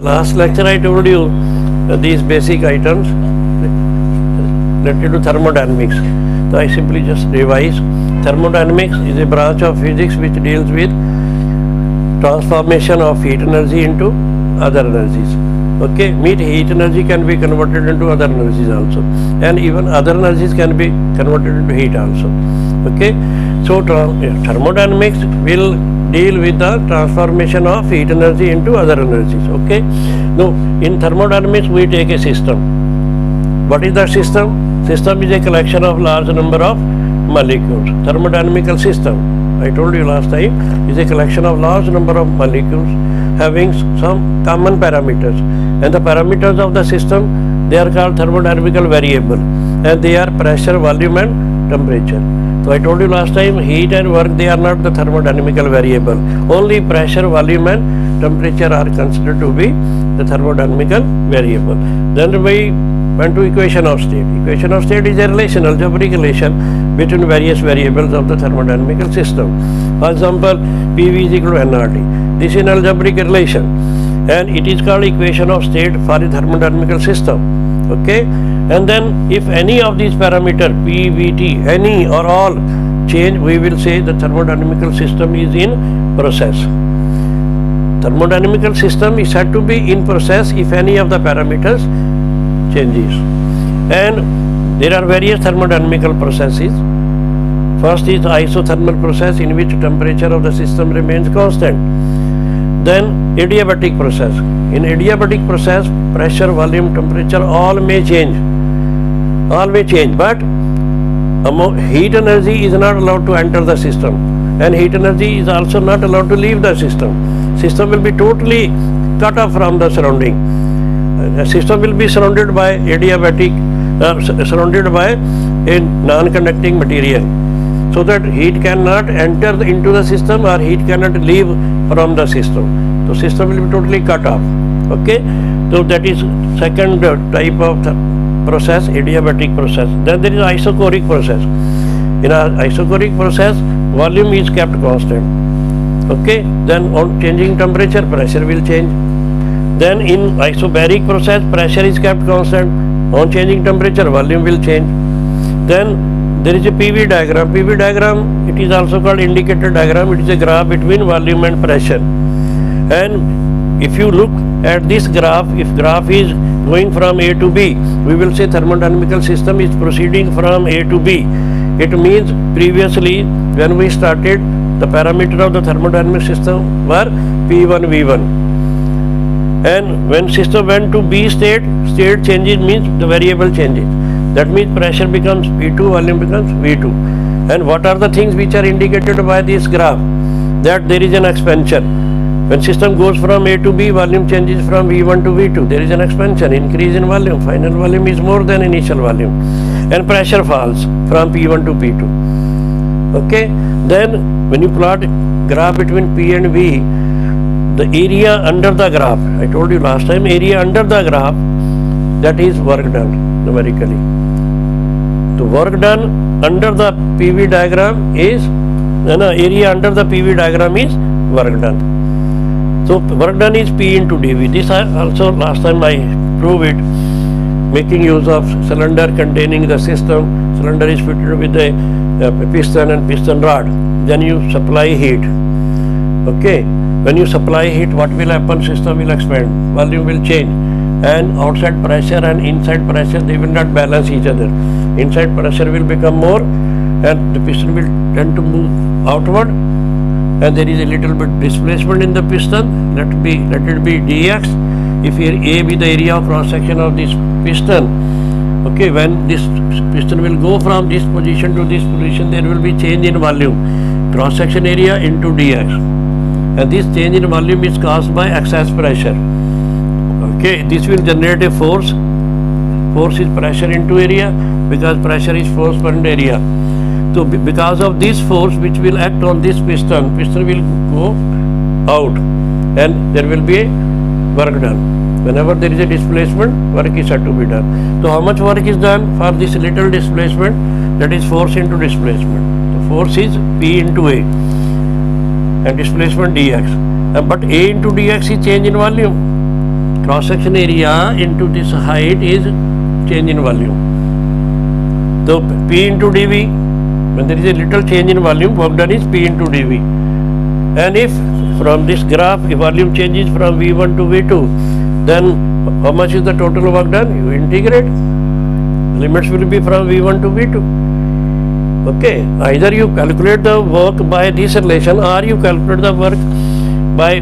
Last lecture I told you these basic items related to thermodynamics. So I simply just revise. Thermodynamics is a branch of physics which deals with transformation of heat energy into other energies. Okay, heat energy can be converted into other energies also, and even other energies can be converted into heat also. Okay, so thermodynamics will deal with the transformation of heat energy into other energies. Okay, now in thermodynamics we take a system. What is the system? System is a collection of large number of molecules. Thermodynamical system, I told you last time, is a collection of large number of molecules having some common parameters, and the parameters of the system, they are called thermodynamical variable, and they are pressure, volume and temperature. So I told you last time, heat and work, they are not the thermodynamical variable. Only pressure, volume and temperature are considered to be the thermodynamical variable. Then we went to equation of state. Equation of state is a relation, algebraic relation between various variables of the thermodynamical system. For example, PV is equal to nRT. This is an algebraic relation, and it is called equation of state for a thermodynamical system. Okay, and then if any of these parameters P, V, T, any or all change, we will say the thermodynamical system is in process. Thermodynamical system is said to be in process if any of the parameters changes. And there are various thermodynamical processes. First is the isothermal process, in which temperature of the system remains constant. Then adiabatic process. In adiabatic process, pressure, volume, temperature all may change. But heat energy is not allowed to enter the system, and heat energy is also not allowed to leave the system. System will be totally cut off from the surrounding. The system will be surrounded by surrounded by a non-conducting material, so that heat cannot enter into the system or heat cannot leave from the system. So system will be totally cut off. Okay, so that is second type of process, adiabatic process. Then there is isochoric process. In our isochoric process, volume is kept constant. Okay, then on changing temperature, pressure will change. Then in isobaric process, pressure is kept constant. On changing temperature, volume will change. Then there is a PV diagram. PV diagram, it is also called indicator diagram. It is a graph between volume and pressure. And if you look at this graph, if graph is going from A to B, we will say thermodynamical system is proceeding from A to B. It means previously when we started, the parameter of the thermodynamic system were P1, V1. And when system went to B state changes means the variable changes. That means pressure becomes P2, volume becomes V2. And what are the things which are indicated by this graph? That there is an expansion. When system goes from A to B, volume changes from V1 to V2. There is an expansion, increase in volume. Final volume is more than initial volume. And pressure falls from P1 to P2. Okay. Then when you plot graph between P and V, the area under the graph, I told you last time, area under the graph, that is work done numerically. The work done under the PV diagram is, area under the PV diagram is work done. So work done is P into dV. This I also last time I proved it, making use of cylinder containing the system. Cylinder is fitted with a piston and piston rod. Then you supply heat. Okay. When you supply heat, what will happen? System will expand, volume will change, and outside pressure and inside pressure, they will not balance each other. Inside pressure will become more, and the piston will tend to move outward, and there is a little bit displacement in the piston. Let it be dx. If here A be the area of cross section of this piston, okay, when this piston will go from this position to this position, there will be change in volume, cross section area into dx. And this change in volume is caused by excess pressure. Okay, this will generate a force. Force is pressure into area, because pressure is force per area. So because of this force which will act on this piston will go out, and there will be a work done. Whenever there is a displacement, work is said to be done. So how much work is done for this little displacement? That is force into displacement. The force is P into A. And displacement dx. But A into dx is change in volume. cross section area into this height is change in volume. So P into dV, when there is a little change in volume, work done is P into dV. And if from this graph if volume changes from V1 to V2, then how much is the total work done? You integrate. Limits will be from V1 to V2. Okay, either you calculate the work by this relation or you calculate the work by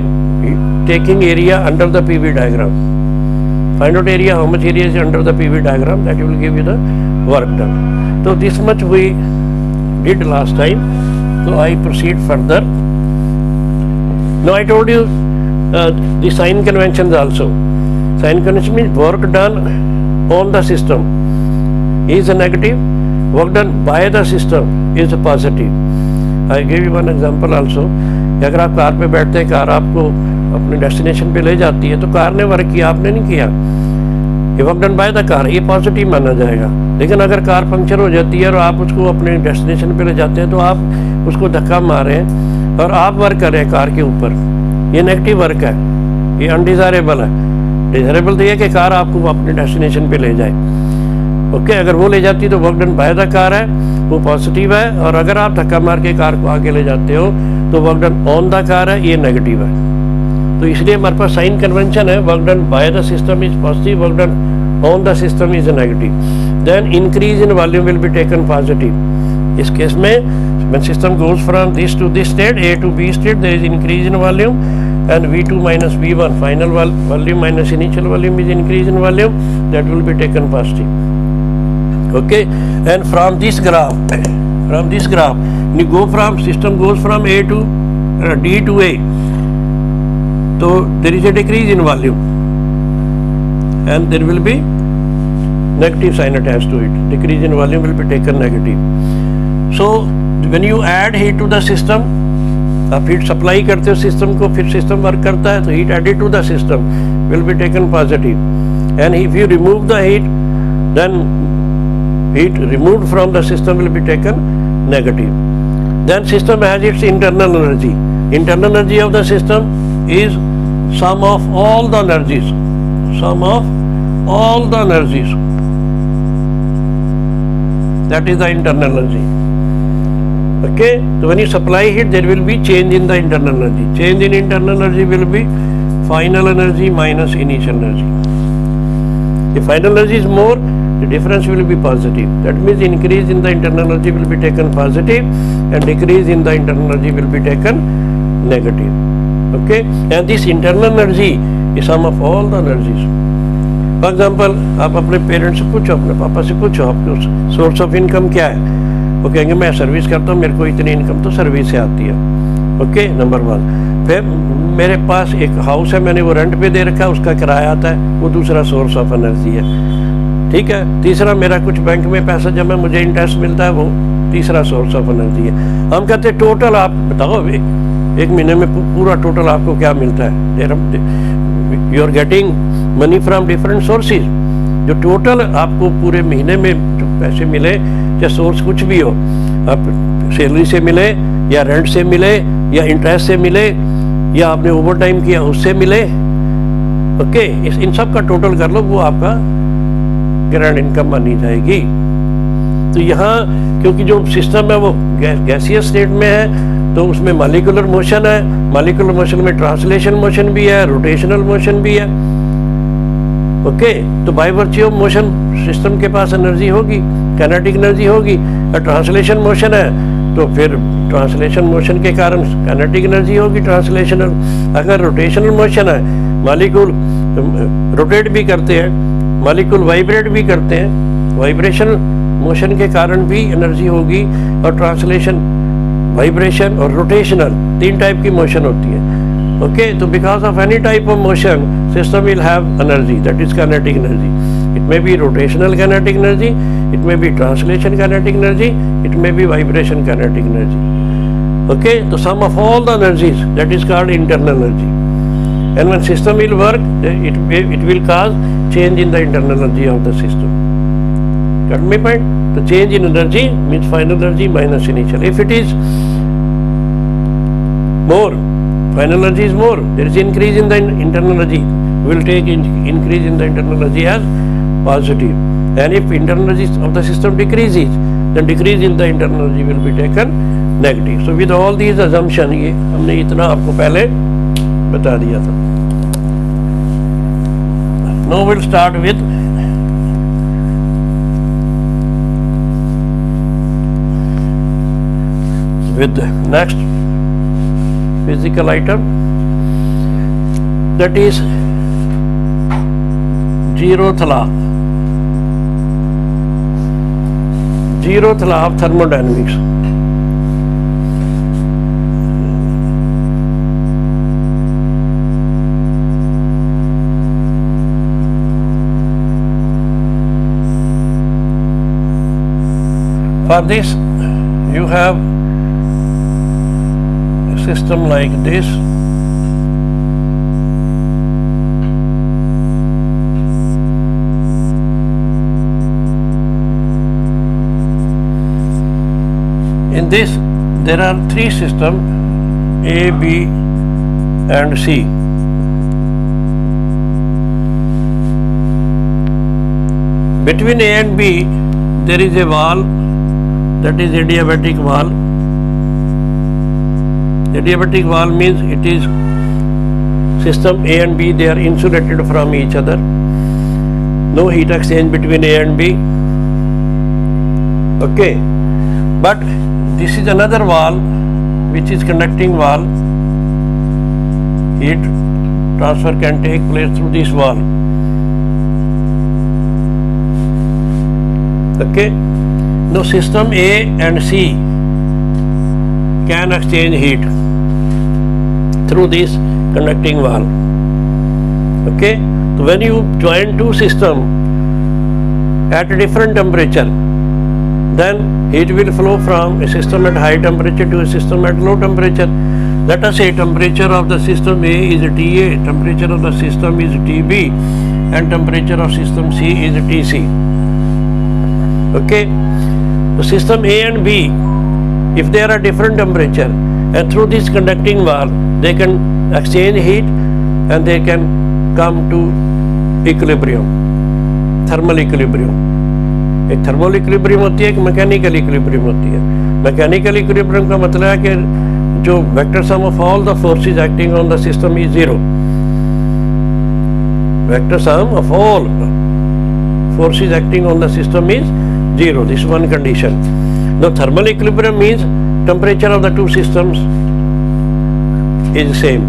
taking area under the PV diagram. Find out area, how much area is under the PV diagram, that will give you the work done. So this much we did last time. So I proceed further. Now I told you the sign conventions also. Sign convention means work done on the system is a negative, work done by the system is a positive. I give you one example also. अगर आप car पे बैठते हैं, car आपको अपने destination पे ले जाती है, तो कार ने वर्क किया, आपने नहीं किया, ये work done by the car, ये पॉजिटिव माना जाएगा. लेकिन अगर कार पंक्चर हो जाती है और आप उसको अपने डेस्टिनेशन पे ले जाते हैं, तो आप उसको धक्का मार रहे हैं और आप वर्क कर रहे हैं कार के ऊपर, ये नेगेटिव वर्क है, ये अनडिजायरेबल है. डिजायरेबल तो ये कि कार आपको अपने डेस्टिनेशन पे ले जाए. ओके, अगर वो ले जाती है तो work done by the car है, वो पॉजिटिव है. और अगर आप धक्का मार के कार को आगे ले जाते हो तो work done on the car है, ये नेगेटिव है. तो इसलिए हमारे पास साइन कन्वेंशन है, work done by the system is positive, work done on the system is negative. Then increase in volume will be taken positive. इस केस में when system goes from this to this state, A to B state, there is increase in volume, and V2 minus V1, final volume minus initial volume is increase in volume, that will be taken positive. Okay, and from this graph, you go from, system goes from A to D to A, so there is a decrease in volume, and there will be negative sign attached to it. Decrease in volume will be taken negative. So when you add heat to the system, आप heat supply करते हो system को, फिर system work करता है, तो heat added to the system will be taken positive. And if you remove the heat, then heat removed from the system will be taken negative. Then system has its internal energy. Internal energy of the system is sum of all the energies. Sum of all the energies. That is the internal energy. Okay, so when you supply heat, there will be change in the internal energy. Change in internal energy will be final energy minus initial energy. If final energy is more, the difference will be positive. That means increase in the internal energy will be taken positive, and decrease in the internal energy will be taken negative. Okay, and this internal energy is sum of all the energies. For example, आप अपने parents से पूछो, अपने पापा से पूछो, आपको source of income क्या है, वो कहेंगे मैं सर्विस करता हूँ, मेरे को इतनी इनकम तो सर्विस से आती है. Okay, number one. फिर मेरे पास एक हाउस है, मैंने वो रेंट पे दे रखा है, उसका किराया आता है, वो दूसरा सोर्स ऑफ एनर्जी है. ठीक है. तीसरा, मेरा कुछ बैंक में पैसा जमा, मुझे इंटरेस्ट मिलता है, वो तीसरा सोर्स ऑफ एनर्जी है. हम कहते हैं टोटल आप बताओ, एक महीने में पूरा टोटल आपको क्या मिलता है. You are getting money from different sources. जो टोटल आपको पूरे महीने में जो पैसे मिले, चाहे सोर्स कुछ भी हो, आप सैलरी से मिले या रेंट से मिले या इंटरेस्ट से मिले या आपने ओवर टाइम किया उससे मिले, ओके, इन सब का टोटल कर लो, वो आपका ग्रैंड इनकम मानी जाएगी. तो यहाँ क्योंकि जो सिस्टम है वो गैसियस स्टेट में है, तो उसमें मॉलिक्यूलर मोशन है. मॉलिक्यूलर मोशन में ट्रांसलेशन मोशन भी है, रोटेशनल मोशन भी है. ओके, तो by virtue of motion system के पास एनर्जी होगी, काइनेटिक एनर्जी होगी. और ट्रांसलेशन मोशन है तो फिर ट्रांसलेशन मोशन के कारण काइनेटिक एनर्जी होगी ट्रांसलेशनल. अगर रोटेशनल मोशन है, मॉलिक्यूल रोटेट भी करते हैं, मॉलिक्यूल वाइब्रेट भी करते हैं, वाइब्रेशन मोशन के कारण भी एनर्जी होगी. और ट्रांसलेशन, वाइब्रेशन और रोटेशनल, तीन टाइप की मोशन होती है. ओके, तो because of any type of motion system will have energy, that is kinetic energy. It may be rotational kinetic energy, it may be translation kinetic energy, it may be vibration kinetic energy. Okay, तो sum of all the energies, that is called internal energy. And when system will work, it will cause change in the internal energy of the system. Got my point? The change in energy means final energy minus initial. If it is more, final energy is more, there is increase in the internal energy. will take increase in the internal energy as positive, and if internal energy of the system decreases, then decrease in the internal energy will be taken negative. So with all these assumption, ये हमने इतना आपको पहले बता दिया था. Now we'll start with the next physical item, that is zeroth law. Zeroth law of thermodynamics. For this, you have a system like this. In this, there are three systems, A, B, and C. Between A and B, there is a wall, that is adiabatic wall. Adiabatic wall means it is system A and B, they are insulated from each other. No heat exchange between A and B. Okay, but this is another wall which is conducting wall. Heat transfer can take place through this wall. Okay. Now system A and C can exchange heat through this conducting wall. Okay. So when you join two systems at a different temperature, then heat will flow from a system at high temperature to a system at low temperature. Let us say temperature of the system A is TA, temperature of the system is TB, and temperature of system C is TC. Okay. So system A and B, if they are at different temperature, and through this conducting wall, they can exchange heat and they can come to equilibrium, thermal equilibrium. एक thermal equilibrium होती है, एक mechanical equilibrium होती है. Mechanical equilibrium का मतलब है कि जो vector sum of all the forces acting on the system is zero. Vector sum of all forces acting on the system is zero. This is one condition. Now thermal equilibrium means temperature of the two systems is same.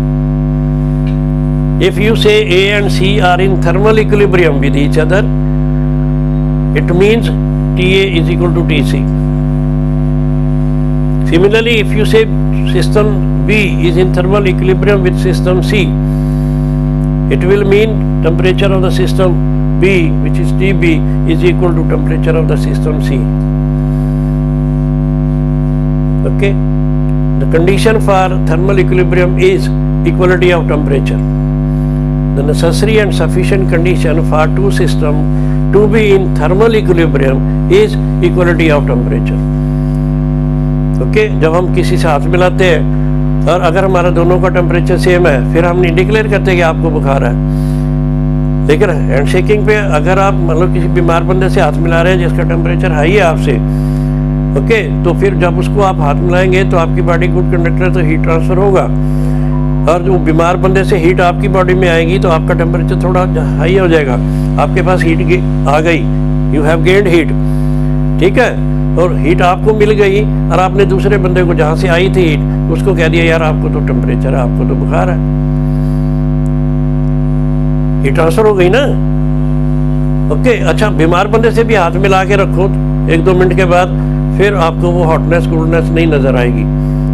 If you say A and C are in thermal equilibrium with each other, it means TA is equal to TC. Similarly, if you say system B is in thermal equilibrium with system C, it will mean temperature of the system B, which is TB, is equal to temperature of the system C. Okay. The condition for thermal equilibrium is equality of temperature. The necessary and sufficient condition for two systems to be in thermal equilibrium is equality of temperature. Okay. जब हम किसी से हाथ मिलाते हैं और अगर हमारा दोनों का टेम्परेचर सेम है, फिर हम नहीं डिक्लेयर करते कि आपको बुखार है. लेकिन हैंड शेकिंग पे अगर आप मतलब किसी बीमार बंदे से हाथ मिला रहे हैं जिसका टेम्परेचर हाई है आपसे, ओके, तो फिर जब उसको आप हाथ मिलाएंगे तो आपकी बॉडी गुड कंडक्टर है, तो हीट ट्रांसफर होगा. और जो बीमार बंदे से हीट आपकी बॉडी में आएगी तो आपका टेम्परेचर थोड़ा हाई हो जाएगा. आपके पास हीट आ गई, यू हैव गेन्ड हीट, ठीक है. और हीट आपको मिल गई और आपने दूसरे बंदे को जहाँ से आई थी हीट उसको कह दिया यार आपको तो टेम्परेचर है, आपको तो बुखार है. हीट ट्रांसफर हो गई ना. ओके. अच्छा, बीमार बंदे से भी हाथ मिला के रखो 1-2 मिनट के बाद, फिर आपको वो हॉटनेस कूलनेस नहीं नजर आएगी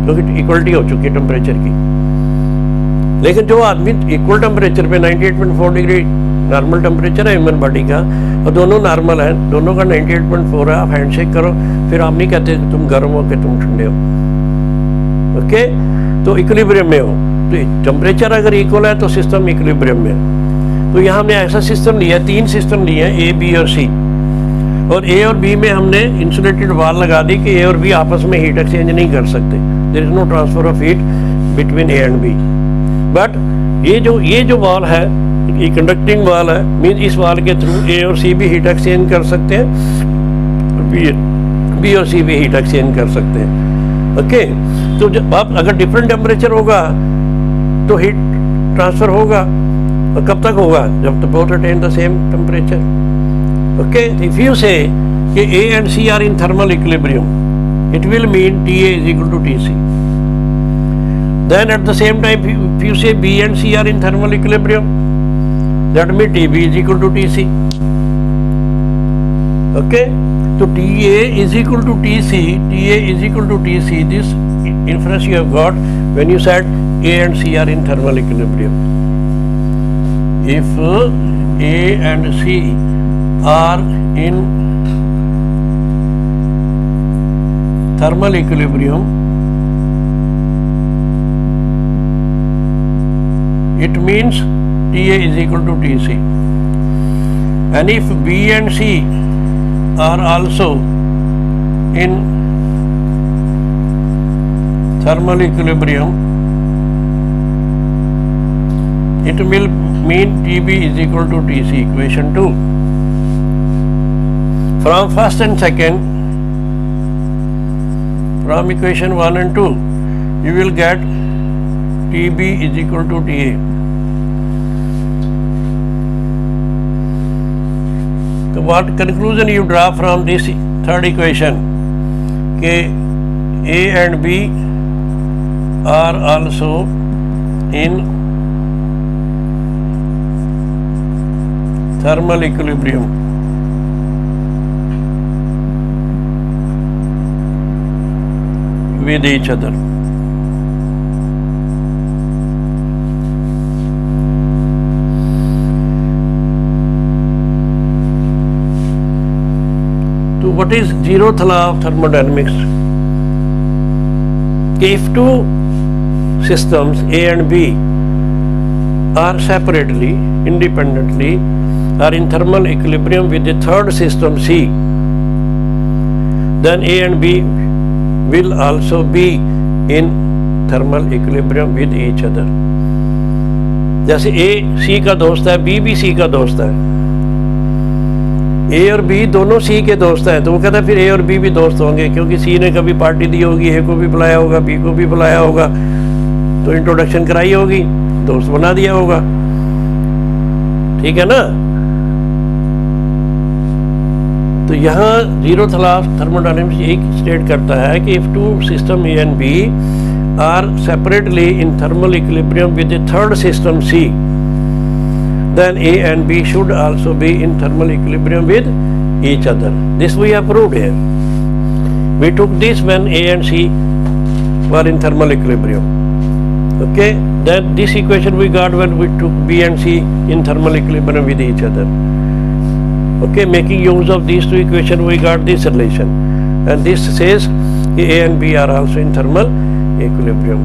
क्योंकि इक्वलिटी हो चुकी है टेम्परेचर की. लेकिन जो आदमी इक्वल टेम्परेचर पे 98.4 डिग्री नॉर्मल टेम्परेचर है ह्यूमन बॉडी का और दोनों नॉर्मल है, दोनों का 98.4 है, आप हैंडशेक करो, फिर आप नहीं कहते कि तुम गर्म हो कि तुम ठंडे हो. ओके. तो इक्विलिब्रियम में हो. तो टेम्परेचर अगर इक्वल है तो सिस्टम इक्विलिब्रियम में है. तो यहाँ हमने ऐसा सिस्टम लिया, 3 सिस्टम लिए हैं, ए, बी और सी. और ए और बी में हमने इंसुलेटेड वॉल लगा दी कि ए और बी आपस में हीट एक्सचेंज नहीं कर सकते. There is no transfer of heat between A and B. But ये जो वॉल है ये कंडक्टिंग वाल है, मीन इस वाल के थ्रू ए और सी भी हीट एक्सचेंज कर सकते हैं, बी और सी भी हीट एक्सचेंज कर सकते हैं। ओके, तो जब आप अगर डिफरेंट टेम्परेचर होगा तो हीट ट्रांसफर होगा, और कब तक होगा, जब तो both attain the same temperature. Okay, if you say कि A and C are in thermal equilibrium, it will mean TA is equal to TC. Then at the same time, if you say B and C are in thermal equilibrium, that means TB is equal to TC. Okay, so TA is equal to TC, TA is equal to TC. This inference you have got when you said A and C are in thermal equilibrium. If A and C are in thermal equilibrium, it means TA is equal to TC. And if B and C are also in thermal equilibrium, it will mean TB is equal to TC. Equation 2. From first and second, from equation 1 and 2, you will get TB is equal to TA. So what conclusion you draw from this third equation? K A and B are also in thermal equilibrium. With each other. So what is zeroth law of thermodynamics? If two systems A and B are separately, independently, are in thermal equilibrium with the third system C, then A and B will also be in thermal equilibrium with each other. जैसे A C का दोस्त है, B भी C का दोस्त है, A और B दोनों C के दोस्त हैं, तो वो कहता है फिर A और B भी दोस्त होंगे, क्योंकि C ने कभी पार्टी दी होगी, A को भी बुलाया होगा, B को भी बुलाया होगा, तो इंट्रोडक्शन कराई होगी, दोस्त बना दिया होगा। ठीक है ना? तो यहाँ जीरोथ लॉ ऑफ थर्मोडायनेमिक्स एक स्टेट करता है कि if two system A and B are separately in thermal equilibrium with the third system C, then A and B should also be in thermal equilibrium with each other. This we have proved here. We took this when A and C were in thermal equilibrium. Okay, then this equation we got when we took B and C in thermal equilibrium with each other. Okay, making use of these two equations we got this relation, and this says A and B are also in thermal equilibrium.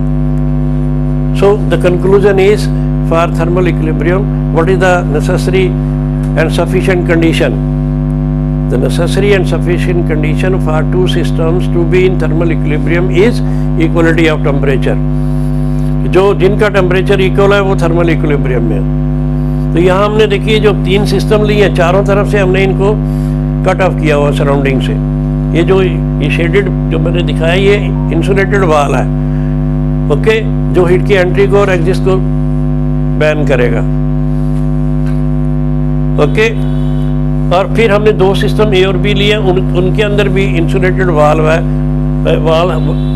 So the conclusion is, for thermal equilibrium, what is the necessary and sufficient condition? The necessary and sufficient condition for two systems to be in thermal equilibrium is equality of temperature. जो जिनका temperature equal है वो thermal equilibrium में है। तो यहाँ हमने देखिए जो तीन सिस्टम लिए हैं, चारों तरफ से हमने इनको कट ऑफ किया हुआ सराउंडिंग से। ये जो ये शेडेड जो मैंने दिखाया ये इंसुलेटेड वाल है, ओके, जो हीट की एंट्री को और एग्जिट को बैन करेगा। ओके, और फिर हमने दो सिस्टम ए और बी लिए, उनके अंदर भी इंसुलेटेड वाल्व है।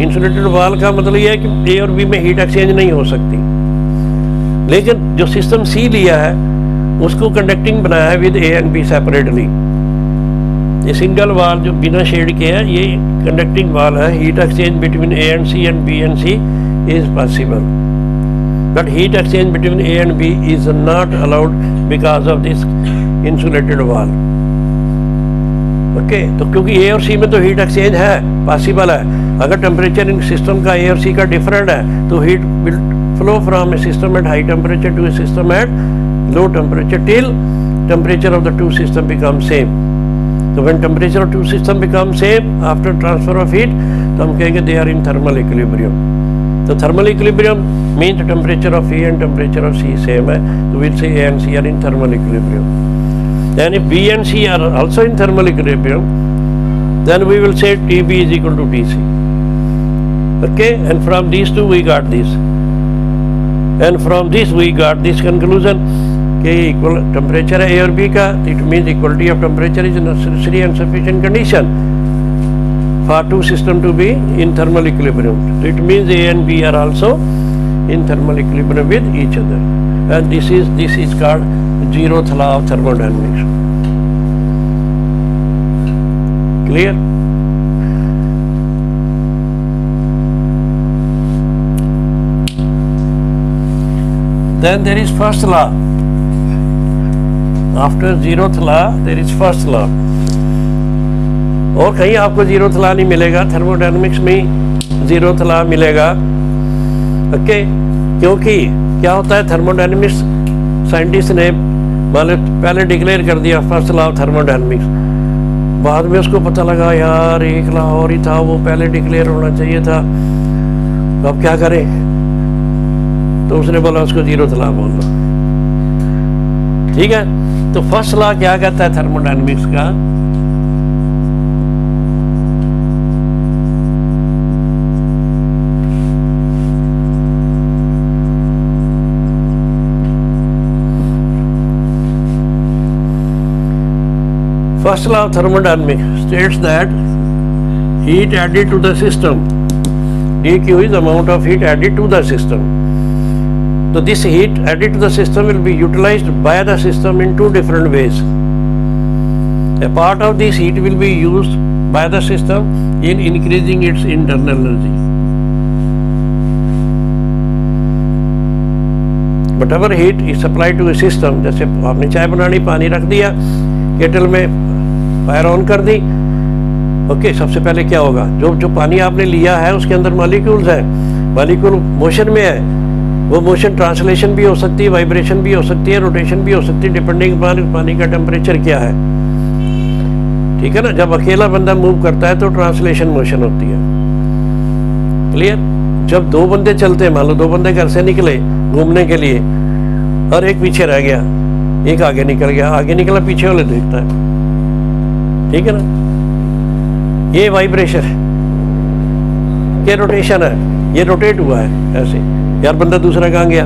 इंसुलेटेड वाल का मतलब यह है कि ए और बी में हीट एक्सचेंज नहीं हो सकती। लेकिन जो सिस्टम सी लिया है उसको कंडक्टिंग बनाया है with A and B separately. ये सिंगल वाल जो बिना शेड के है ये कंडक्टिंग वाल है। Heat exchange between A and C and B and C is possible, but heat exchange between A and B is not allowed because of this insulated wall. Okay, तो क्योंकि ए और सी में तो heat exchange है, possible है। अगर temperature in system का ए और सी का डिफरेंट है तो heat will flow from a system at high temperature to a system at low temperature till temperature of the two system becomes same. So when temperature of two system becomes same after transfer of heat, तो हम कहेंगे they are in thermal equilibrium. तो thermal equilibrium means temperature of A and temperature of C same है, so we'll say A and C are in thermal equilibrium. And if B and C are also in thermal equilibrium, then we will say TB is equal to TC. Okay, and from these two we got this, and from this we got this conclusion कि equal temperature है A और B का, it means equality of temperature is a necessary and sufficient condition for two systems to be in thermal equilibrium. So it means A and B are also in thermal equilibrium with each other, and this is called zeroth law of thermodynamics. Clear? Then there is first law. After zeroth law there is first law. और कहीं आपको zeroth law नहीं मिलेगा, thermodynamics में zeroth law मिलेगा. Okay, क्योंकि क्या होता है, थर्मोडायनामिक्स साइंटिस्ट ने मान लो पहले डिक्लेयर कर दिया फर्स्ट लॉ ऑफ थर्मोडायनामिक्स, बाद में उसको पता लगा यार एक लॉ और ही था, वो पहले डिक्लेयर होना चाहिए था, तो अब क्या करें, तो उसने बोला उसको जीरोथ लॉ बोल दो. ठीक है, तो फर्स्ट लॉ क्या कहता है थर्मोडायनामिक्स का, first law of thermodynamics states that heat added to the system, dq is amount of heat added to the system. So this heat added to the system will be utilized by the system in two different ways. A part of this heat will be used by the system in increasing its internal energy. Whatever heat is supplied to a system, जैसे आपने चाय बनानी, पानी रख दिया kettle में, fire on कर दी. Okay, सबसे पहले क्या होगा, जो पानी आपने लिया है उसके अंदर मॉलिक्यूल्स हैं, मॉलिक्यूल मोशन में है, वो मोशन ट्रांसलेशन भी हो सकती है, वाइब्रेशन भी हो सकती है, रोटेशन भी हो सकती है, डिपेंडिंग अपॉन पानी का टेम्परेचर क्या है. ठीक है ना, जब अकेला बंदा मूव करता है तो ट्रांसलेशन मोशन होती है. क्लियर? जब दो बंदे चलते हैं, मान लो दो बंदे घर से निकले घूमने के लिए और एक पीछे रह गया, एक आगे निकल गया, आगे निकला पीछे वाले देखता है. ठीक है ना, ये वाइब्रेशन है, ये रोटेशन है, ये रोटेट हुआ है ऐसे. यार बंदा दूसरा कहाँ गया,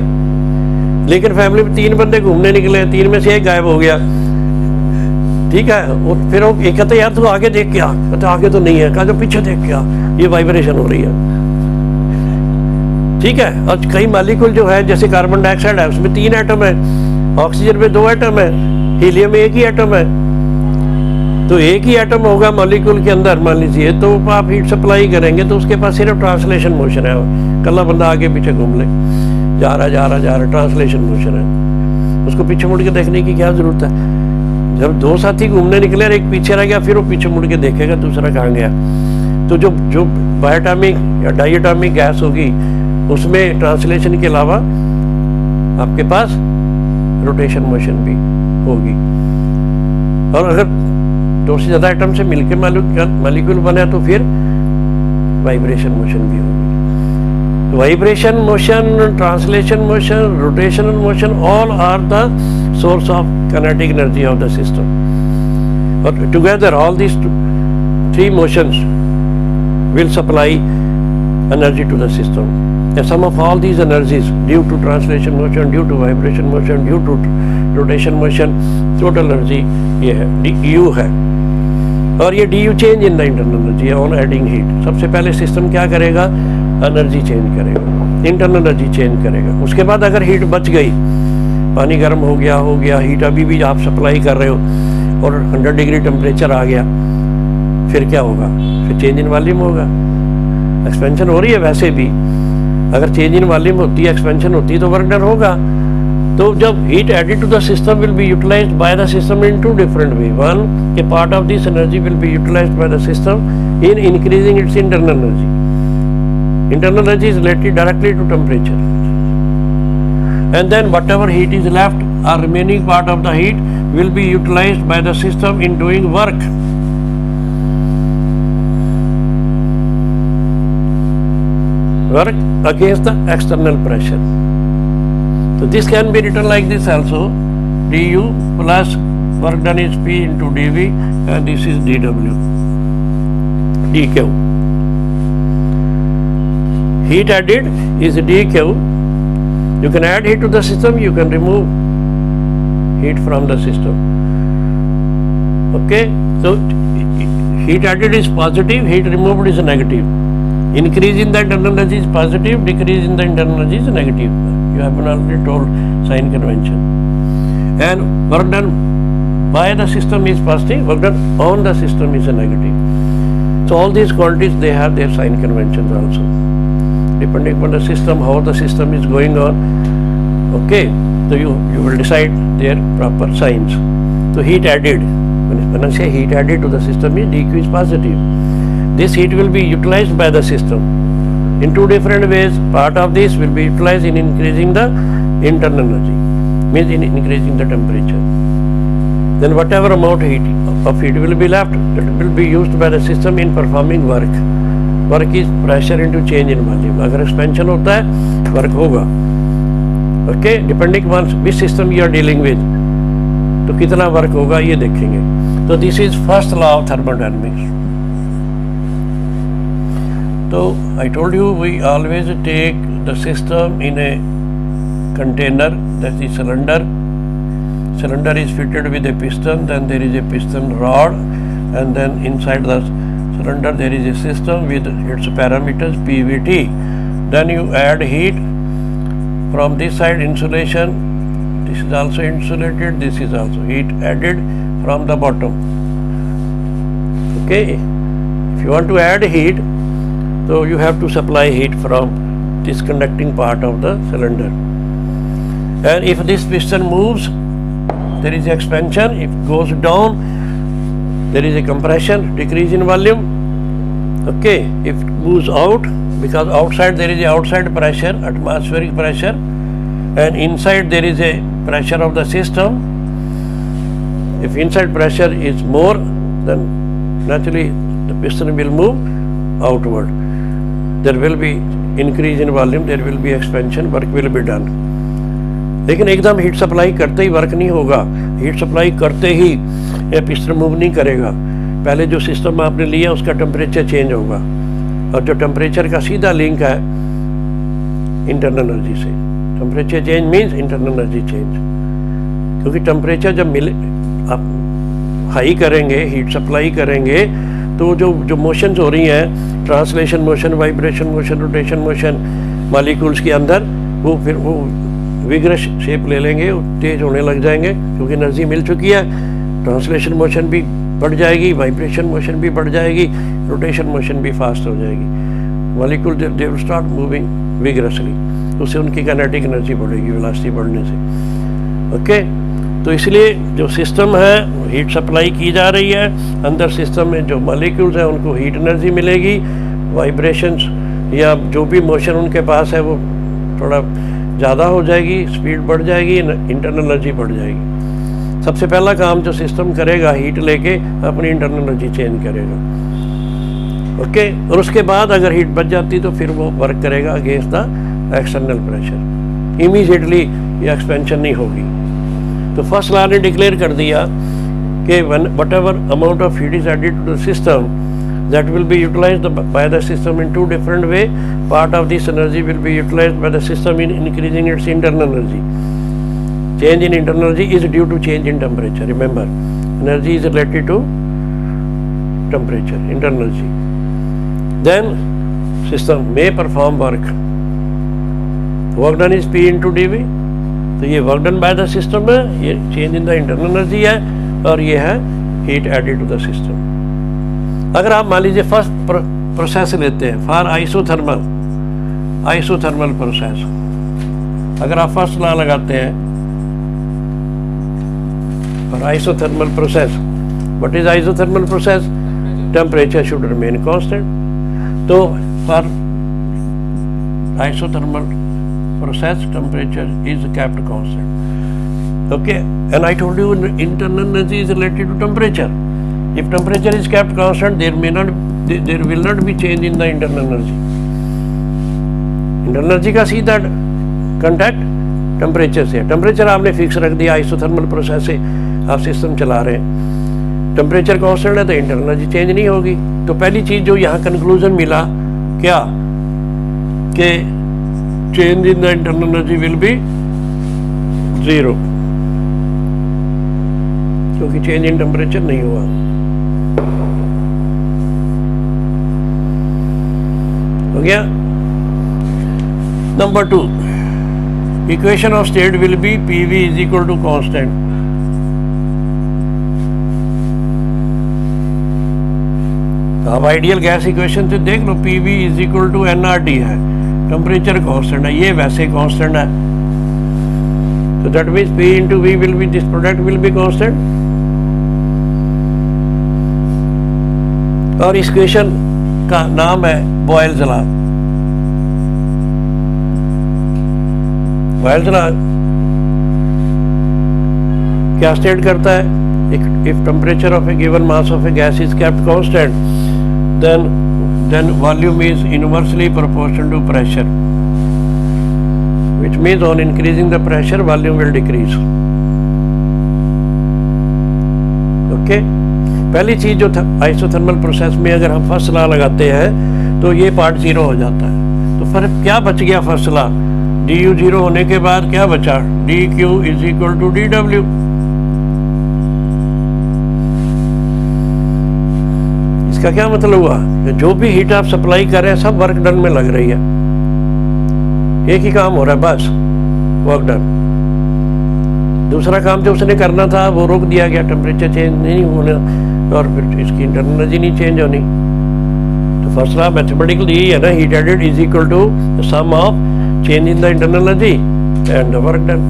लेकिन फैमिली में तीन बंदे घूमने निकले, तीन में से एक गायब हो गया. ठीक है, और फिर वो एक कहते यार तू आगे देख के आ, कहते आगे तो नहीं है, कहा जो पीछे देख के आ, ये वाइब्रेशन हो रही है. ठीक है, और कई मॉलिक्यूल जो है जैसे कार्बन डाइऑक्साइड है उसमें 3 एटम है, ऑक्सीजन में 2 एटम है, हीलियम में 1 ही एटम है. तो एक ही एटम होगा मॉलिक्यूल के अंदर, मान लीजिए, तो आप हीट सप्लाई करेंगे तो उसके पास सिर्फ ट्रांसलेशन मोशन है. कल्ला बंदा आगे पीछे घूम ले, जा रहा ट्रांसलेशन मोशन है, उसको पीछे मुड़ के देखने की क्या जरूरत है. जब दो साथी घूमने निकले और एक पीछे रह गया, फिर वो पीछे मुड़ के देखेगा दूसरा कहाँ गया. तो जो बायोटॉमिक या डाइएटॉमिक गैस होगी उसमें ट्रांसलेशन के अलावा आपके पास रोटेशन मोशन भी होगी. और अगर दो से ज़्यादा आइटम से मिलकर मॉलिक्यूल बने तो फिर वाइब्रेशन मोशन भी होगी. Vibration motion, translation motion, rotational motion, all are the source of kinetic energy of the system. और together all these 3 motions will supply energy to the system. The sum of all these energies due to translation motion, due to vibration motion, due to rotation motion, total energy ये है, du है. और ये du change in the internal energy on adding heat. सबसे पहले system क्या करेगा, energy change करेगा, इंटरनल एनर्जी चेंज करेगा. उसके बाद अगर हीट बच गई, पानी गर्म हो गया, हीट अभी भी आप सप्लाई कर रहे हो और 100 डिग्री टेम्परेचर आ गया, फिर क्या होगा, फिर चेंज इन वॉल्यूम होगा. एक्सपेंशन हो रही है वैसे भी, अगर चेंज इन वॉल्यूम होती है, एक्सपेंशन होती है तो वर्क डन होगा. तो जब heat added to the system will be utilized by the system in 2 different way. One, a part of this energy will be utilized by the system in increasing its internal energy. Internal energy is related directly to temperature, and then whatever heat is left or remaining part of the heat will be utilized by the system in doing work. work against the external pressure. So this can be written like this also, du plus work done is P into dV, and this is dW, dQ. Heat added is dQ. You can add heat to the system, you can remove heat from the system. Okay, so heat added is positive, heat removed is negative. Increase in the internal energy is positive, decrease in the internal energy is negative. You have been already told sign convention. And work done by the system is positive, work done on the system is a negative. So all these quantities, they have their sign conventions also, depending upon the system, how the system is going on. Okay, so you will decide their proper signs. So heat added, when I say heat added to the system, is dQ is positive. This heat will be utilized by the system in two different ways. Part of this will be utilized in increasing the internal energy, means in increasing the temperature. Then whatever amount of heat will be left, that will be used by the system in performing work. Work is pressure into change in volume. अगर expansion होता है, work होगा. Okay, depending on which system you are dealing with, तो कितना work होगा ये देखेंगे. So this is first law of thermodynamics. So I told you we always take the system in a container, that is cylinder. Cylinder is fitted with a piston, then there is a piston rod, and then inside the cylinder there is a system with its parameters PVT. Then you add heat from this side, insulation, this is also insulated, this is also heat added from the bottom. Okay, if you want to add heat, so you have to supply heat from this conducting part of the cylinder. And if this piston moves, there is expansion. If it goes down, there is a compression, decrease in volume. Okay, if it moves out, because outside there is a outside pressure, atmospheric pressure, and inside there is a pressure of the system. If inside pressure is more, then naturally the piston will move outward. There will be increase in volume, there will be expansion, work will be done. लेकिन एकदम heat supply करते ही work नहीं होगा. Heat supply करते ही ये piston move नहीं करेगा. पहले जो सिस्टम आपने लिया उसका टेम्परेचर चेंज होगा, और जो टेम्परेचर का सीधा लिंक है इंटरनल एनर्जी से. Temperature change means internal energy change, क्योंकि टेम्परेचर जब आप हाई करेंगे, हीट सप्लाई करेंगे, तो जो मोशंस हो रही हैं, translation motion, vibration motion, rotation motion molecules के अंदर, फिर वो विग्रस शेप ले लेंगे, तेज होने लग जाएंगे, क्योंकि एनर्जी मिल चुकी है. ट्रांसलेशन मोशन भी बढ़ जाएगी, वाइब्रेशन मोशन भी बढ़ जाएगी, रोटेशन मोशन भी फास्ट हो जाएगी. Molecule they will start moving vigorously, उससे उनकी काइनेटिक एनर्जी बढ़ेगी वेलोसिटी बढ़ने से. ओके, तो इसलिए जो सिस्टम है हीट सप्लाई की जा रही है. अंदर सिस्टम में जो मॉलिक्यूल्स हैं उनको हीट एनर्जी मिलेगी. वाइब्रेशंस या जो भी मोशन उनके पास है वो थोड़ा ज़्यादा हो जाएगी, स्पीड बढ़ जाएगी, इंटरनल एनर्जी बढ़ जाएगी. सबसे पहला काम जो सिस्टम करेगा, हीट लेके अपनी इंटरनल एनर्जी चेंज करेगा. ओके, और उसके बाद अगर हीट बच जाती तो फिर वो वर्क करेगा against the external pressure. Immediately ये एक्सपेंशन नहीं होगी. तो फर्स्ट लॉ ने डिक्लेयर कर दिया कि whatever amount of heat is added to the system, that will be utilized by the system in two different way. Part of this energy will be utilized by the system in increasing its internal energy. Change in internal energy is due to change in temperature. Remember, energy is related to temperature, internal energy. Then system may perform work. Work done is P into dV. तो ये work done by the system है, ये change in the internal energy है, और ये है heat added to the system. अगर आप मान लीजिए फर्स्ट प्रोसेस लेते हैं फॉर आइसोथर्मल प्रोसेस, अगर आप फर्स्ट लॉ लगाते हैं for isothermal process, what is isothermal process? Temperature should remain constant. तो for isothermal process temperature is kept constant. Okay, and I told you internal energy is related to temperature. If temperature is kept constant, there will not be change in the internal energy. Internal energy का सीधा contact temperature से। Temperature आपने fix रख दिया, isothermal process से आप system चला रहे हैं, टेम्परेचर कांस्टेंट है तो इंटरनल एनर्जी चेंज नहीं होगी। तो पहली चीज़ जो यहाँ कंक्लूजन मिला क्या, कि change in the internal energy will be 0, क्योंकि चेंज इन टेम्परेचर नहीं हुआ। हो गया। Number 2, equation of state will be PV is equal to constant. आप आइडियल गैस इक्वेशन से देख लो, PV is equal to nRT है, टेम्परेचर कांस्टेंट है, ये वैसे कांस्टेंट है, तो that means P into V will be, this product will be constant. और इस इक्वेशन का नाम है बॉयल्स लॉ। बॉयल्स लॉ क्या स्टेट करता है, if temperature of a given mass of a gas is kept constant, then volume is inversely proportional to pressure, which means on increasing the pressure volume will decrease. Okay? पहली चीज जो isothermal process में अगर हम first law लगाते हैं तो ये पार्ट 0 हो जाता है। तो फिर क्या बच गया फर्स्ट लॉ, du 0 होने के बाद क्या बचा, dq is equal to dw। इसका क्या मतलब हुआ कि जो भी हीट आप सप्लाई कर रहे हैं सब वर्क डन में लग रही है, एक ही काम हो रहा है बस, वर्क डन। दूसरा काम जो उसने करना था वो रोक दिया गया, टेम्परेचर चेंज नहीं होना और फिर इसकी इंटरनल एनर्जी नहीं चेंज होनी। तो फर्स्ट लॉ मैथमेटिकली यही है ना, heat added is equal to the sum of change in the internal energy and the work done.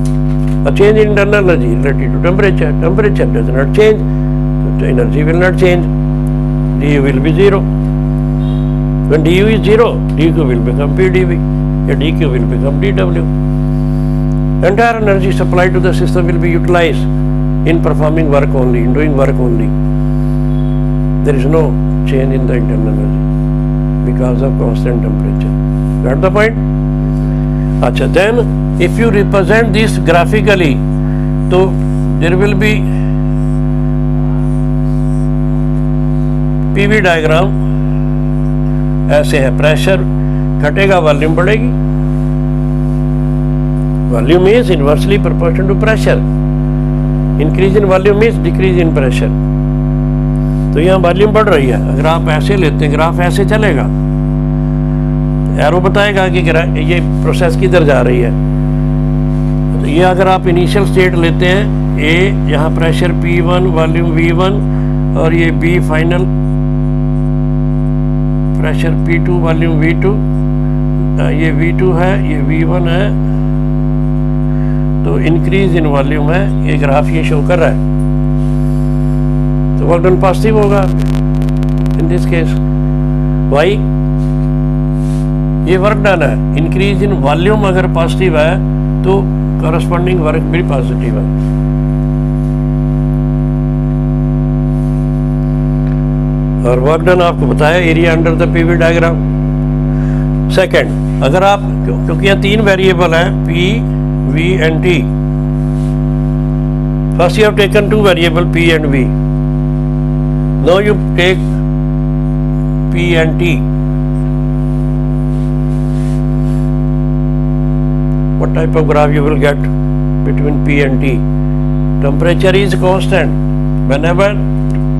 A change in internal energy related to temperature, temperature does not change, so energy will not change, du will be 0. When du is 0, dq will become pdv, and dq will become dw. Entire energy supplied to the system will be utilized in performing work only, in doing work only. There is no change in the internal energy because of constant temperature. Got the point? Acha, then if you represent this graphically, so there will be PV diagram ऐसे है, pressure घटेगा volume बढ़ेगी, volume is inversely proportional to pressure, increase in volume is decrease in pressure. तो यहाँ volume बढ़ रही है, अगर आप ऐसे लेते हैं ग्राफ ऐसे चलेगा, एरो बताएगा कि ये प्रोसेस किधर जा रही है। तो ये अगर आप इनिशियल स्टेट लेते हैं, A यहाँ प्रेशर P1 वॉल्यूम V1 और ये B final pressure P2 volume V2, ये V2 है, ये V1 है, तो इंक्रीज इन वॉल्यूम है, ये ग्राफ ये शो कर रहा है, तो वर्क डन पॉजिटिव होगा इन दिस केस। वाई, ये वर्क डन है, इंक्रीज इन वॉल्यूम अगर पॉजिटिव है तो कॉरस्पॉन्डिंग वर्क भी पॉजिटिव है। और वर्क डन आपको बताया area under the PV diagram. Second, अगर आप, क्योंकि यहाँ 3 वेरिएबल है P, V and T, first you have taken 2 variable P and V, now you take P and T। What type of graph you will get between P and T? Temperature is constant. Whenever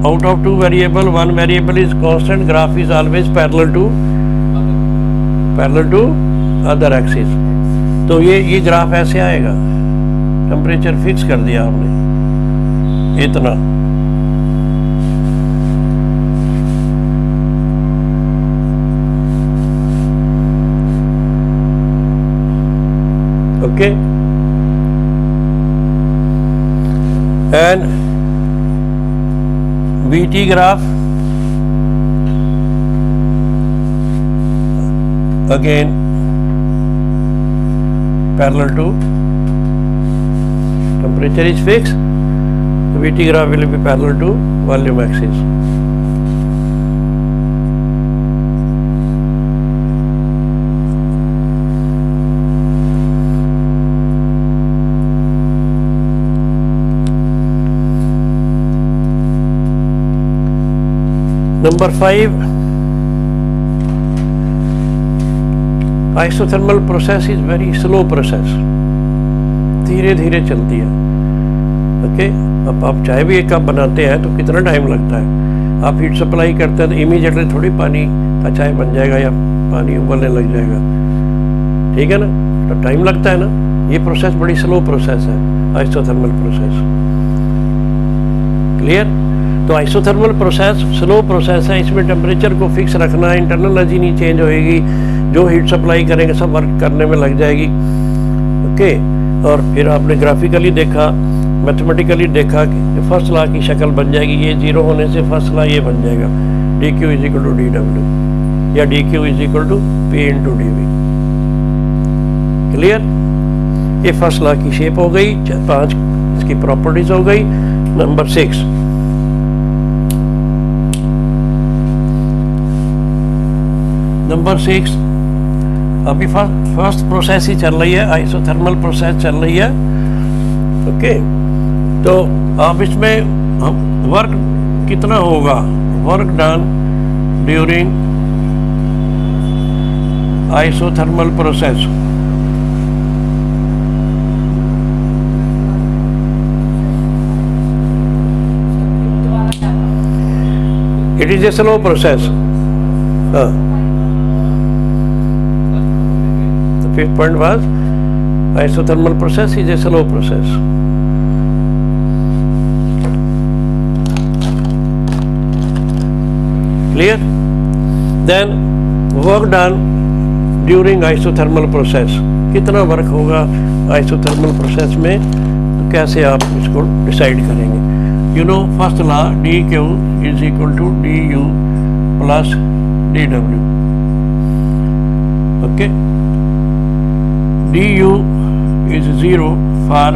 out of 2 variable, 1 variable is constant, graph is always parallel to other axis. तो ये graph ऐसे आएगा, temperature fix कर दिया आपने इतना, okay, and VT graph again parallel to temperature is fixed, the VT graph will be parallel to volume axis. Number 5, isothermal process is very slow process, धीरे धीरे चलती है। ओके, अब आप चाय भी एक कप बनाते हैं तो कितना टाइम लगता है? आप हीट सप्लाई करते हैं तो इमीडिएटली थोड़ी पानी का चाय बन जाएगा या पानी उबलने लग जाएगा, ठीक है ना, तो टाइम लगता है ना। ये प्रोसेस बड़ी स्लो प्रोसेस है, आइसोथर्मल प्रोसेस। क्लियर? तो आइसोथर्मल प्रोसेस स्लो प्रोसेस है, इसमें टेम्परेचर को फिक्स रखना है, इंटरनल एनर्जी नहीं चेंज होएगी, जो हीट सप्लाई करेंगे सब वर्क करने में लग जाएगी। ओके, और फिर आपने ग्राफिकली देखा, मैथमेटिकली देखा कि फर्स्ट लॉ की शक्ल बन जाएगी, ये जीरो होने से फर्स्ट लॉ ये बन जाएगा, D Q is equal to D W या D Q is equal to P into D V. Clear? ये फर्स्ट लॉ की शेप हो गई, 5 इसकी प्रॉपर्टीज हो गई। नंबर 6, अभी फर्स्ट प्रोसेस ही चल रही है, आइसोथर्मल प्रोसेस चल रही है। ओके, तो अब इसमें हम वर्क कितना होगा? Work done during isothermal process, it is a slow process. The fifth point was isothermal process is a slow process. Clear? Then work done during isothermal process. कितना वर्क होगा isothermal process में, तो कैसे आप इसको decide करेंगे? You know first law, dq is equal to du plus dw. Okay, du is 0 for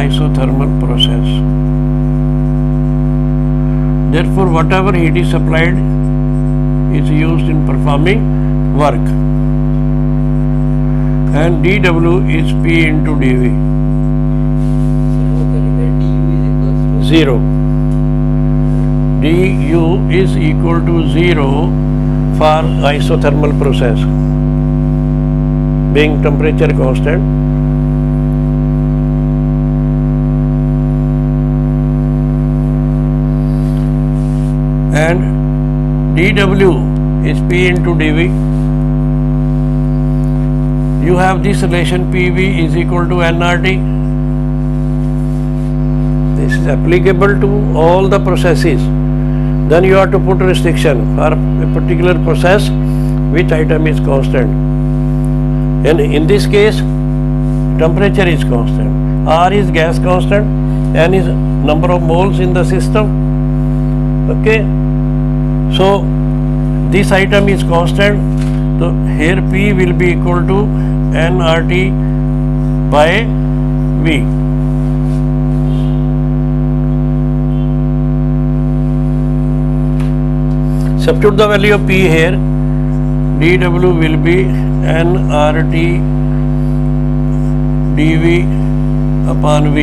isothermal process. Therefore, whatever heat is supplied is used in performing work, and dw is p into dv. 0. du is equal to 0 for isothermal process, being temperature constant. And dw is p into dv. You have this relation pv is equal to nRT. This is applicable to all the processes. Then you have to put restriction for a particular process, which item is constant. And in this case, temperature is constant. R is gas constant, N is number of moles in the system. Okay. So this item is constant. So here P will be equal to nRT by V. Substitute the value of P here, dw will be nRT dV upon V.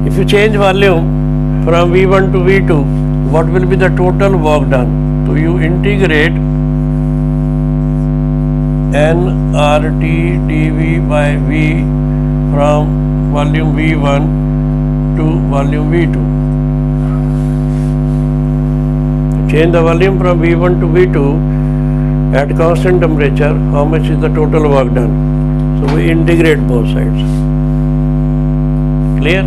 If you change volume from V1 to V2, what will be the total work done? So you integrate nRT dV by V from volume V1 to volume V2. Change the volume from V1 to V2 at constant temperature. How much is the total work done? So we integrate both sides. Clear?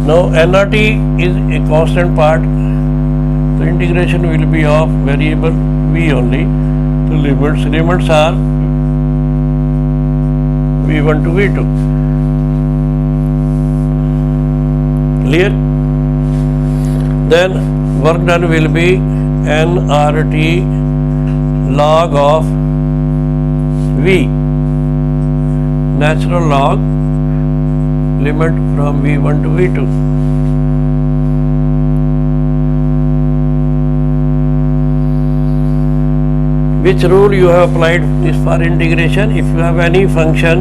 Now nRT is a constant part. So integration will be of variable V only. So limits are V1 to V2. Clear? Then work done will be nRT log of V, natural log limit from V1 to V2. which rule you have applied this for integration. If you have any function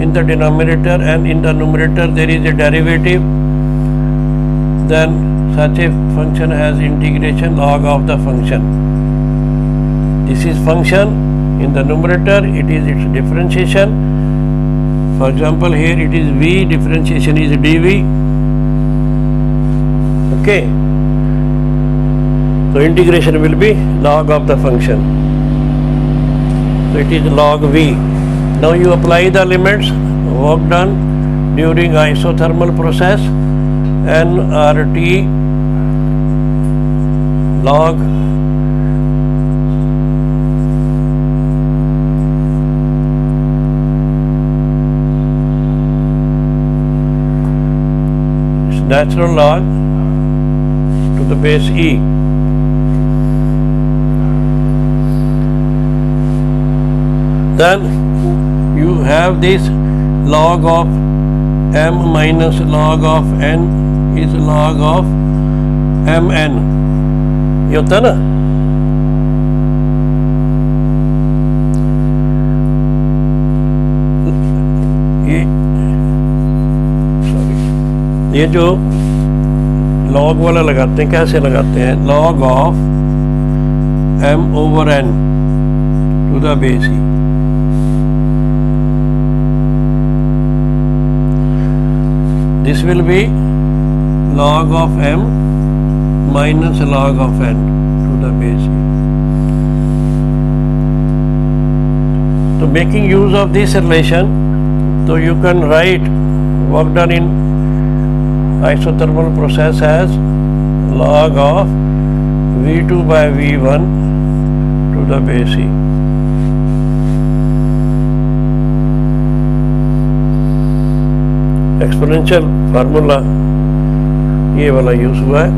in the denominator and in the numerator there is a derivative, then such a function has integration log of the function. This is function in the numerator, it is its differentiation. For example, here it is v, differentiation is dv. Okay. So integration will be log of the function. So it is log v. Now you apply the limits, work done during isothermal process, nRT log natural log to the base e. Then you have this log of m minus log of n is log of mn. ये होता है ना, ये जो log वाला लगाते हैं, कैसे लगाते हैं? Log of m over n to the base e. This will be log of m minus log of n to the base e. So making use of this relation, so you can write work done in isothermal process as log of V2 by V1 to the base e. Exponential formula ये वाला use हुआ है.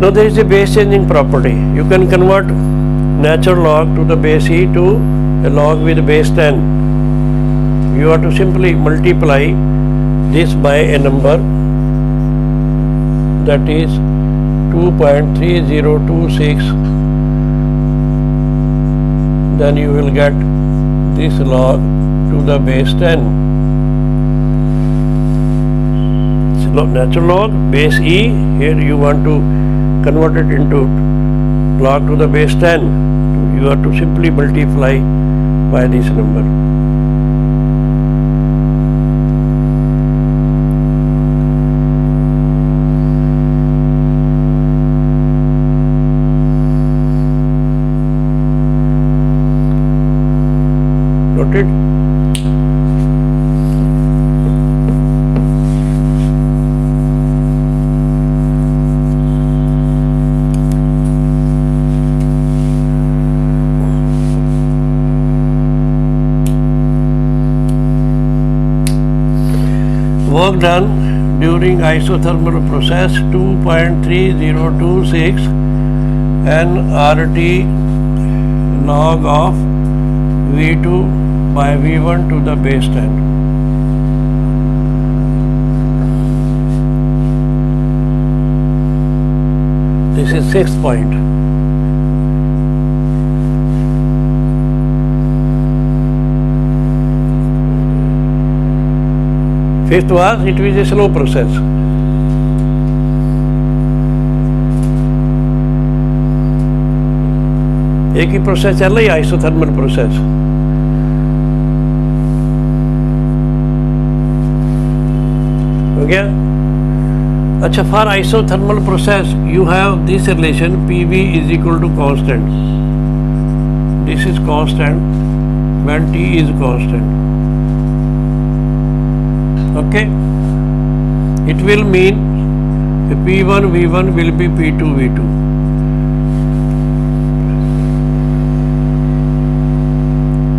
Now there is a base changing property. You can convert natural log to the base e to a log with base 10. You have to simply multiply this by a number that is 2.3026. Then you will get this log to the base 10. So natural log base e, here you want to convert it into log to the base 10. You have to simply multiply by this number. Noted? Work done during isothermal process 2.3026 nRT log of V2 by V1 to the base 10. This is 6th point. Fifth was, it was a slow process. एक ही process चल रही है, isothermal process. हो गया? अच्छा, for isothermal process you have this relation PV is equal to constant. This is constant when T is constant. Okay, it will mean P1 V1 will be P2 V2.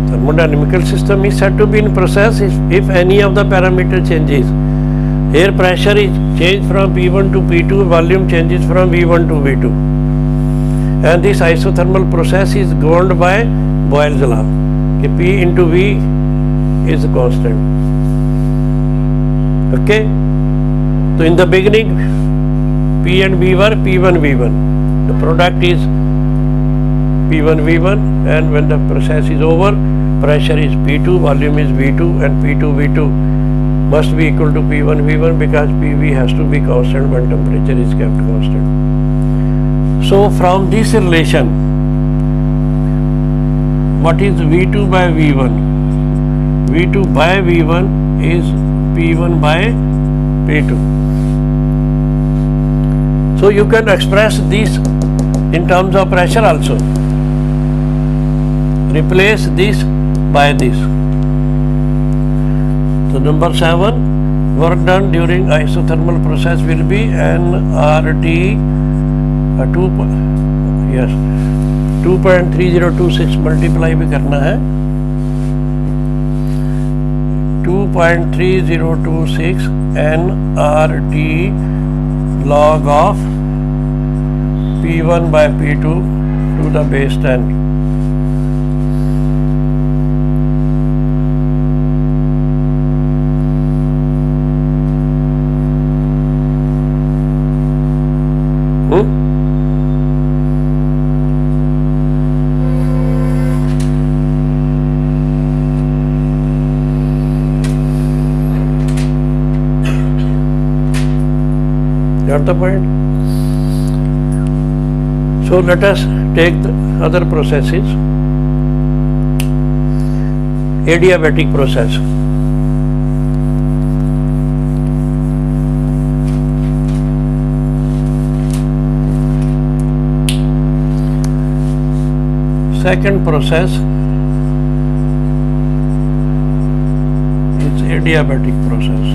Thermodynamical system is said to be in process if any of the parameter changes. Here pressure is changed from P1 to P2, volume changes from V1 to V2, and this isothermal process is governed by Boyle's law. P into V is constant. Okay, so in the beginning P and V were P1 V1. The product is P1 V1, and when the process is over, pressure is P2, volume is V2, and P2 V2 must be equal to P1 V1 because PV has to be constant when temperature is kept constant. So from this relation, what is V2 by V1? V2 by V1 is P1 by P2. So you can express this in terms of pressure also. Replace this by this. So number 7, work done during isothermal process will be nRT 2.3026 multiply भी करना है 2.3026 nRT log of P1 by P2 to the base 10. Got the point? So let us take the other processes. Adiabatic process. Second process is adiabatic process.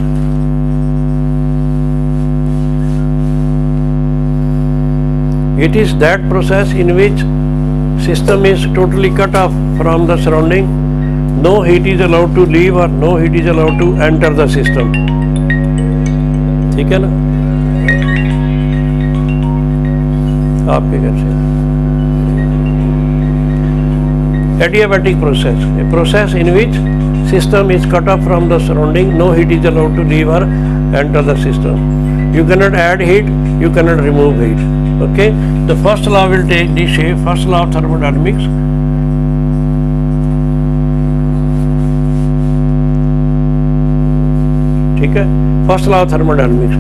It is that process in which system is totally cut off from the surrounding. No heat is allowed to leave or no heat is allowed to enter the system. ठीक है ना? आपके घर से adiabatic process, a process in which system is cut off from the surrounding. No heat is allowed to leave or enter the system. You cannot add heat, you cannot remove heat. Okay, the first law will take this shape. First law of thermodynamics. ठीक है, first law of thermodynamics.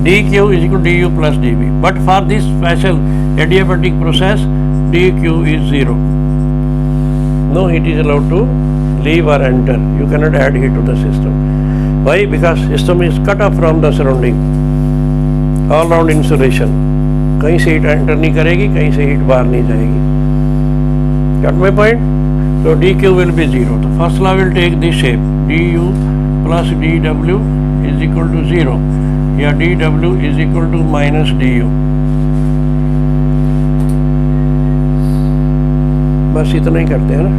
dq is equal to du plus dv. But for this special adiabatic process, dq is 0. No heat is allowed to leave or enter. You cannot add heat to the system. Why? Because system is cut off from the surrounding. All round insulation. कहीं से heat enter नहीं करेगी, कहीं से heat बाहर नहीं जाएगी. Got my point? So dq will be 0. The first law will take this shape. du plus dw is equal to 0. या dw is equal to minus du. बस इतना ही करते हैं ना.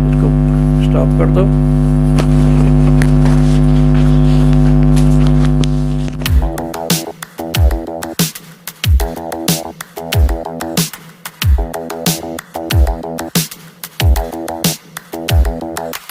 इसको स्टॉप कर दो.